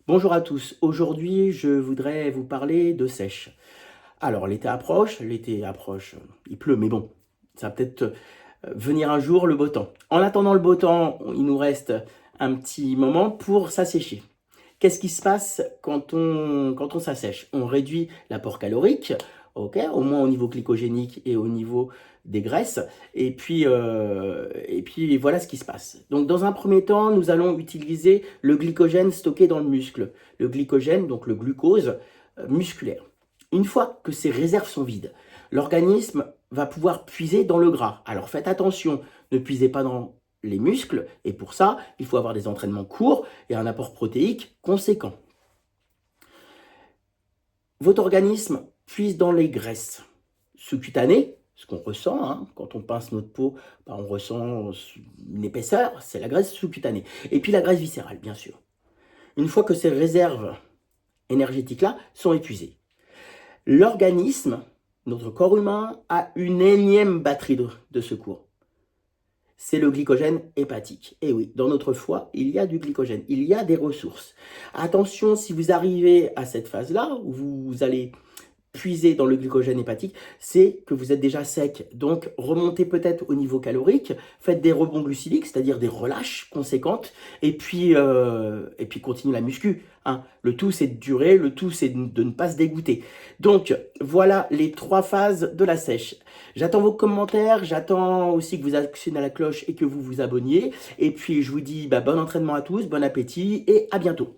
Bonjour à tous, aujourd'hui je voudrais vous parler de sèche. Alors l'été approche, il pleut mais bon, ça va peut-être venir un jour le beau temps. En attendant le beau temps, il nous reste un petit moment pour s'assécher. Qu'est-ce qui se passe quand on s'assèche? On réduit l'apport calorique, ok, au moins au niveau glycogénique et au niveau des graisses. Et puis voilà ce qui se passe. Donc dans un premier temps, nous allons utiliser le glycogène stocké dans le muscle. Le glycogène, donc le glucose musculaire. Une fois que ces réserves sont vides, l'organisme va pouvoir puiser dans le gras. Alors faites attention, ne puisez pas dans les muscles, et pour ça, il faut avoir des entraînements courts et un apport protéique conséquent. Votre organisme puise dans les graisses sous-cutanées, ce qu'on ressent, hein, quand on pince notre peau, on ressent une épaisseur, c'est la graisse sous-cutanée. Et puis la graisse viscérale, bien sûr. Une fois que ces réserves énergétiques-là sont épuisées, l'organisme, notre corps humain, a une énième batterie de secours. C'est le glycogène hépatique. Et oui, dans notre foie, il y a du glycogène, il y a des ressources. Attention, si vous arrivez à cette phase-là, où vous allez puiser dans le glycogène hépatique, c'est que vous êtes déjà sec. Donc, remontez peut-être au niveau calorique, faites des rebonds glucidiques, c'est-à-dire des relâches conséquentes, et puis continuez la muscu, hein. Le tout, c'est de durer, le tout, c'est de ne pas se dégoûter. Donc, voilà les 3 phases de la sèche. J'attends vos commentaires, j'attends aussi que vous actionnez à la cloche et que vous vous abonniez. Et puis, je vous dis bon entraînement à tous, bon appétit et à bientôt.